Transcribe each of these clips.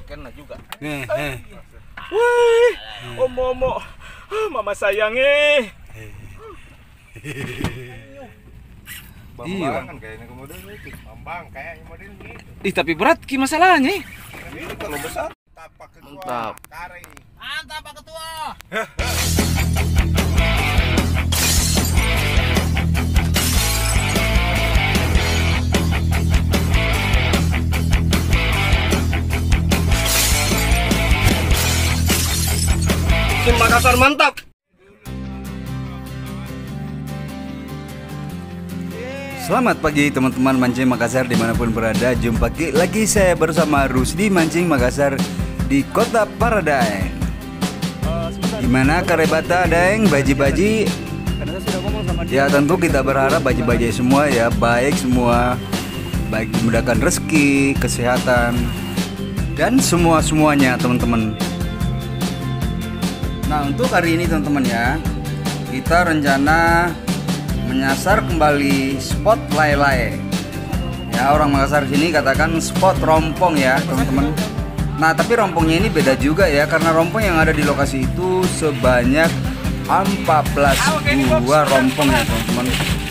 kena juga. Wih, Momo, mama sayangnya. Bambang kan kayaknya kemudian itu. Bambang kayaknya model gitu. Ih, tapi berat ki masalahnya. Ini kalau besar tapak ketua. Mantap. Tarik. Mantap Pak Ketua. Tim Makassar mantap. Selamat pagi teman-teman Mancing Makassar dimanapun berada. Jumpa lagi saya bersama Rusdi Mancing Makassar di Kota Paradaeng. Gimana karebata Daeng, baji-baji? Ya tentu kita berharap baji-baji semua ya baik semua, baik dimudahkan rezeki, kesehatan, dan semuanya teman-teman. Nah untuk hari ini teman-teman ya, kita rencana menyasar kembali spot lay-lay. Ya orang Makassar sini katakan spot rompong ya teman-teman. Nah tapi rompongnya ini beda juga ya, karena rompong yang ada di lokasi itu sebanyak 14 buah rompong ya teman-teman.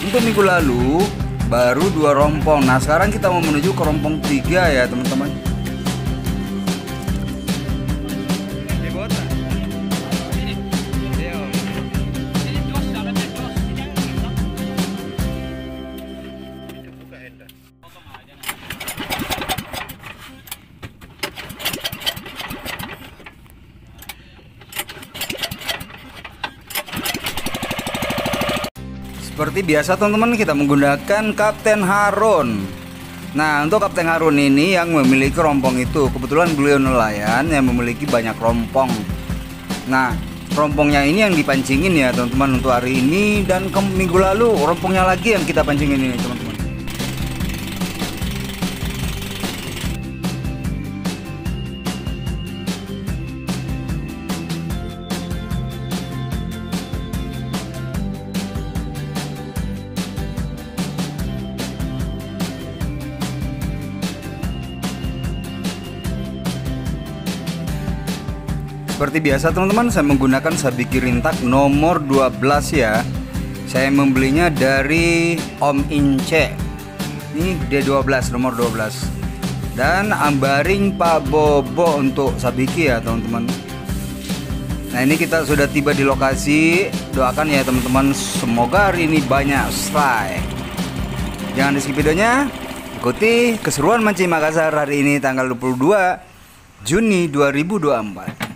Untuk minggu lalu baru 2 rompong. Nah sekarang kita mau menuju ke rompong 3 ya teman-teman. Seperti biasa teman-teman kita menggunakan Kapten Harun. Nah untuk Kapten Harun ini yang memiliki rompong itu, kebetulan beliau nelayan yang memiliki banyak rompong. Nah rompongnya ini yang dipancingin ya teman-teman untuk hari ini, dan ke minggu lalu rompongnya lagi yang kita pancingin ini teman-teman. Seperti biasa teman-teman, saya menggunakan sabiki rintak nomor 12 ya. Saya membelinya dari Om Ince. Ini D12 nomor 12. Dan ambaring Pak Bobo untuk sabiki ya teman-teman. Nah ini kita sudah tiba di lokasi. Doakan ya teman-teman, semoga hari ini banyak strike. Jangan di skip videonya. Ikuti keseruan Mancing Makassar hari ini tanggal 22 Juni 2024.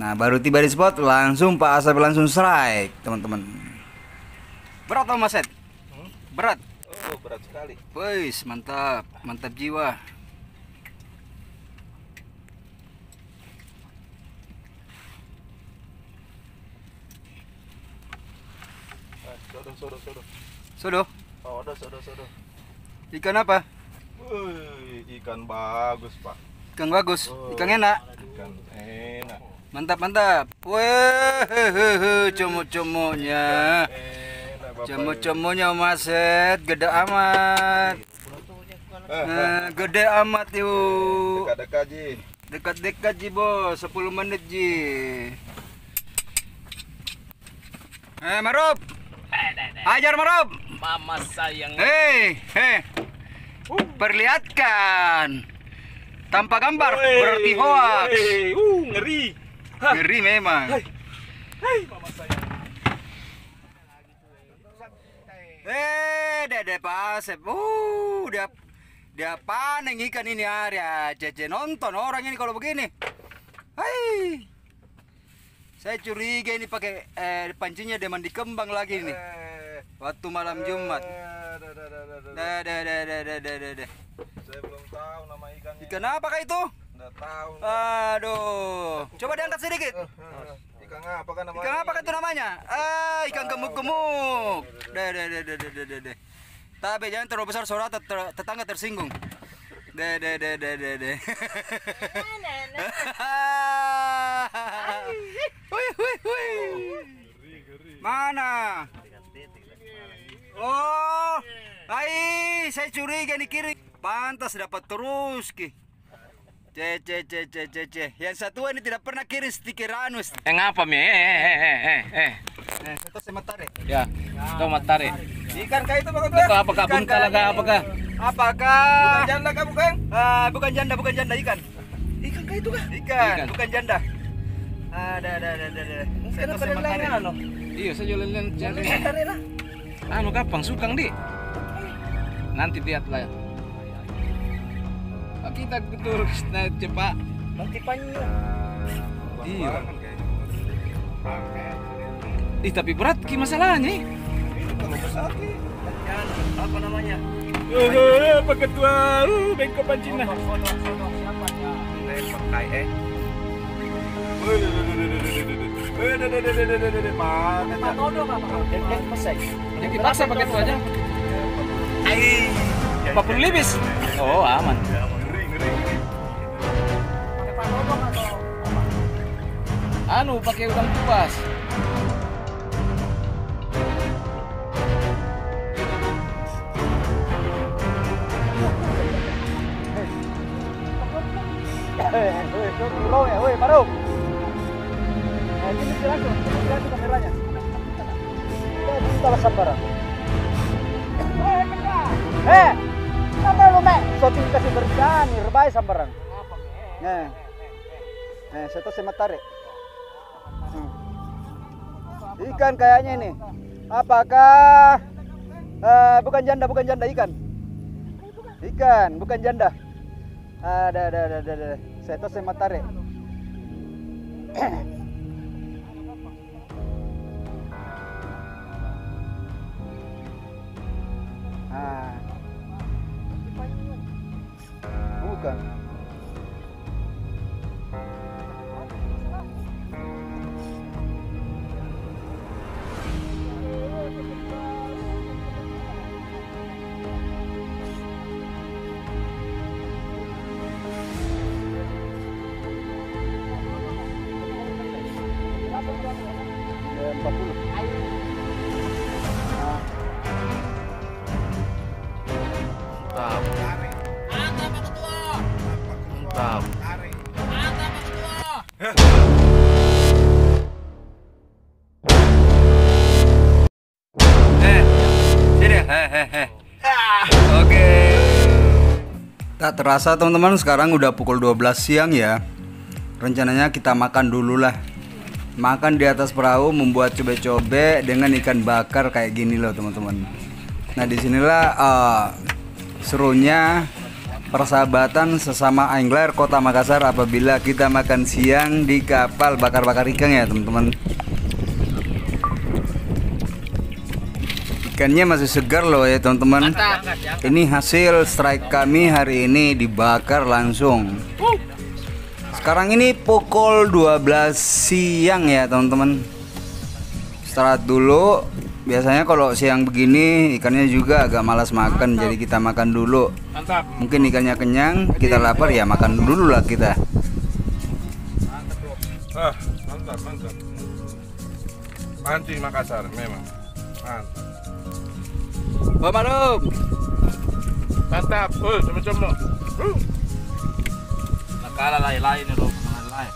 Nah baru tiba di spot langsung Pak Asap langsung strike teman-teman. Berat atau Mas Ed? Berat? Oh berat sekali. Wih mantap, mantap jiwa. Sodo? Oh ada sodo. Ikan apa? Ikan bagus Pak. Ikan bagus, ikan enak. Ikan enak. Mantap. Weh, comok-comoknya. Comok-comoknya Mas Ed, gede amat. Gede amat yuk. Dekat-dekat Ji. Dekat-dekat Ji bos, 10 menit Ji. Maruf. Ajar Maruf. Mama sayang. Hei. Perlihatkan. Tanpa gambar berarti hoax. Ngeri. Ngeri memang. Mama sayang. Dede Pak Asep. Dia panen ikan ini hari aja. Nonton orang ini kalau begini. Hai. Saya curiga ini pakai pancingnya dia mandi kembang lagi nih. Waktu malam Jumat. Dede. Saya belum tahu nama ikannya. Ikan apakah itu? Nggak tahu. Aduh. Coba diangkat sedikit. Ikan apa kan namanya? Ikan apakah itu namanya? Ikan gemuk-gemuk. Dede. Tapi jangan terlalu besar soalnya tetangga tersinggung. Dede. Wih. Mana? Oh, saya curiga nih kiri. Pantas dapat terus ki. Yang satu ini tidak pernah kirim stiker anus. Ngapa mi? Itu saya tarik. Ya, kau matare. Ikan kah itu Pak Ketua? Itu apakah Ikan buntal kah? apakah? Apakah? Bukan janda kah bukan? Bukan janda ikan. Ikan kah itu kah? Ikan, Ikan. bukan janda. Ada. Mungkin ada yang lain anu. Iya, saya jualan cari. Tarik lah. Anu kapang sukang di. Nanti lihatlah. Kita betul cepat. Nanti panjang. Iya. Tapi berat ki masalahnya. Ini kalau besar ki. Apa namanya? Pak Ketua, bengkok pancina. Pakai Ya dipaksa pakai itu aja. 40 lebih. Oh, aman. Anu pakai udang kupas. Baru. Ini langsung kameranya. Kita sambaran. Apa lu mek? Shooting kasih berjani, rebai sambaran. Nah, saya tuh semat tarik. Ikan kayaknya ini. Apakah bukan janda ikan? Ikan, bukan janda. Ada. Saya tuh semat tarik. Bukan. Mantap. Mantap Pak Ketua. Mantap. Mantap Pak Ketua. Sini. Oke. Tak terasa teman-teman, sekarang udah pukul 12 siang ya. Rencananya kita makan dulu lah. Makan di atas perahu, membuat cobe-cobe dengan ikan bakar kayak gini loh teman-teman. Nah disinilah serunya persahabatan sesama angler Kota Makassar apabila kita makan siang di kapal bakar-bakar ikan ya teman-teman. Ikannya masih segar loh ya teman-teman. Ini hasil strike kami hari ini, dibakar langsung. Sekarang ini pukul 12 siang ya teman-teman. Istirahat dulu. Biasanya kalau siang begini ikannya juga agak malas makan, jadi kita makan dulu. Mantap. Mungkin ikannya kenyang, kita lapar ya makan dulu lah kita. Mantap. Pancing Makassar memang. Mantap. Wah Marum. Mantap. Cuma-cuma. Nakala lain-lain itu, lain.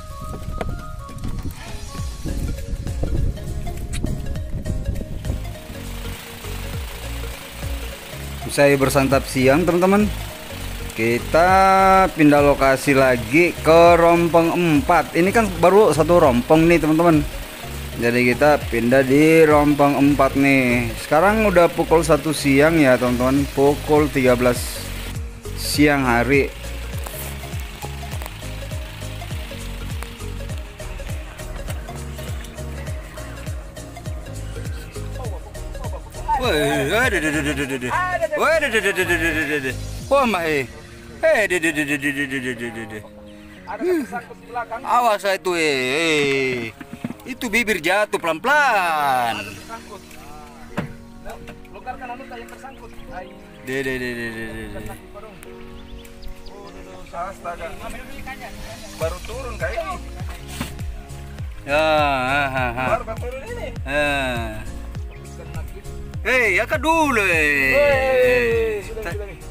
Usai bersantap siang teman-teman, kita pindah lokasi lagi ke Rompong 4. Ini kan baru satu rompong nih teman-teman. Jadi kita pindah di Rompong 4 nih. Sekarang udah pukul 1 siang ya teman-teman. Pukul 13 siang hari. Awas itu itu bibir jatuh pelan-pelan. Lokarkan anu yang tersangkut. Astaga. Baru turun kayak ini. Baru turun ini. Hei, ya dulu.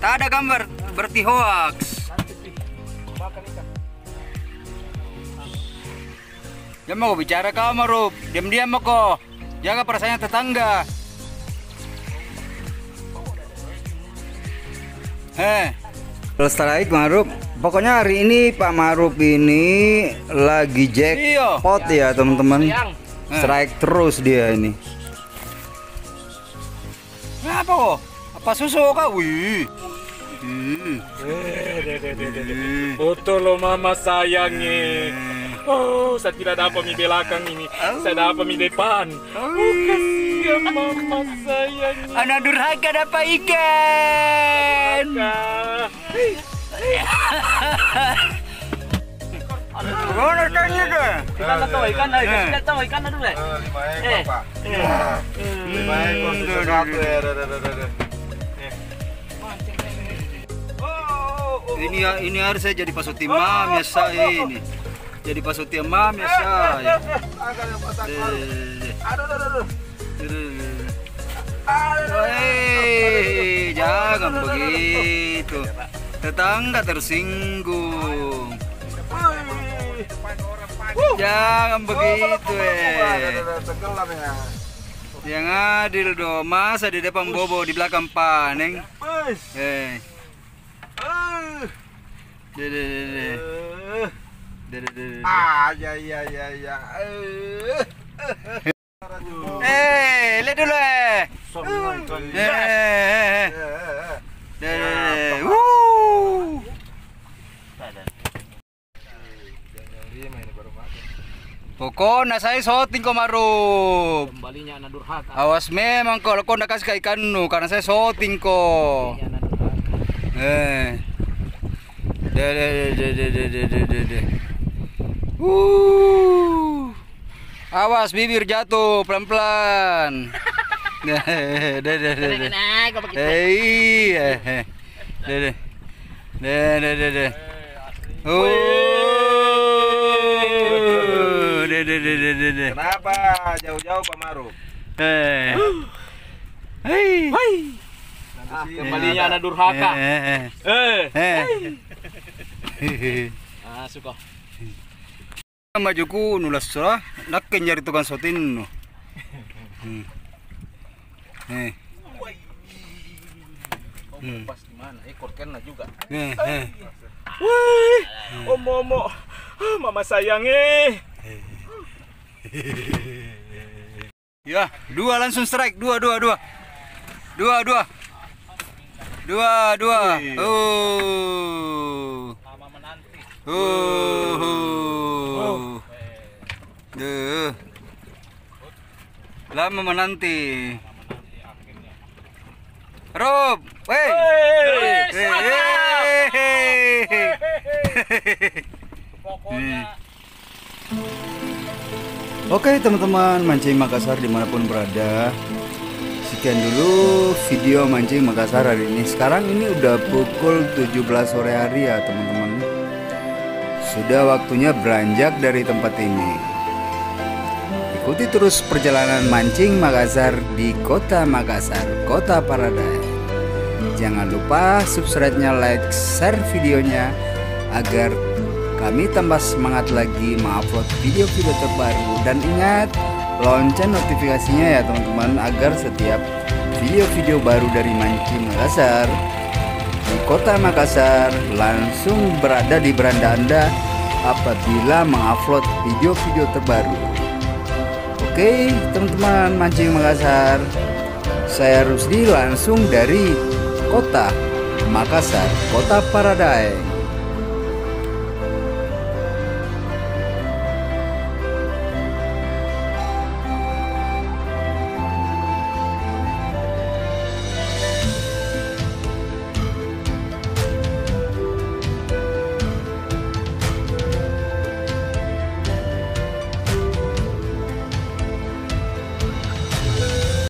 Tak ada gambar berarti hoax. Makan ikan. Jangan mau bicara kau Maruf. Diam-diam mau kok. Jaga perasaannya tetangga. Strike Maruf. Pokoknya hari ini Pak Maruf ini lagi jackpot ya teman-teman. Strike terus dia ini. Kenapa kok? Apa susu kau? Wih. Betul loh mama sayangnya. Oh, saya tidak dapat mie belakang ini. Saya dapat mie depan. Oh, kasihan mama sayangnya. Anak durhaka dapat ikan. Mana ikannya ke? Kita nggak tahu ikan, kita tahu ikan dulu deh. 5 ekor Pak. 5 ekor satu ya. Ini harus saya jadi pasuti mam ya saya ini. Jadi pasuti mam ya saya. Hei, jangan begitu. Tetangga tersinggung. Jangan begitu Tenggelam ya. Yang adil dong. Masa di depan bobo di belakang paneng. Ya. Lihat dulu Pokoknya saya shooting kok Maruf. Kembalinya anak durhaka. Awas memang kalau kau nak kasih ke ikanmu karena saya shooting kok. Awas bibir jatuh pelan-pelan. Kenapa jauh-jauh Pak Maruf? Kembalinya anak durhaka. Suka. Majuku nulas surah nak nyari tukang sotin no. Pas gimana? Ekor kena juga. Wih, Momo, mama sayangnya. Ya, dua langsung strike, dua. Lama menanti. Lama menanti. Rob, wey. Pokoknya Oke teman-teman, mancing Makassar dimanapun berada. Sekian dulu video mancing Makassar hari ini. Sekarang ini udah pukul 17 sore hari ya teman-teman. Sudah waktunya beranjak dari tempat ini. Ikuti terus perjalanan mancing Makassar di Kota Makassar, Kota Paradise. Jangan lupa subscribe-nya, like, share videonya agar kami tambah semangat lagi mengupload video-video terbaru. Dan ingat, lonceng notifikasinya ya teman-teman, agar setiap video-video baru dari mancing Makassar di Kota Makassar langsung berada di beranda Anda apabila mengupload video-video terbaru. Oke teman-teman mancing Makassar, saya Rusdi langsung dari Kota Makassar, Kota Paradise.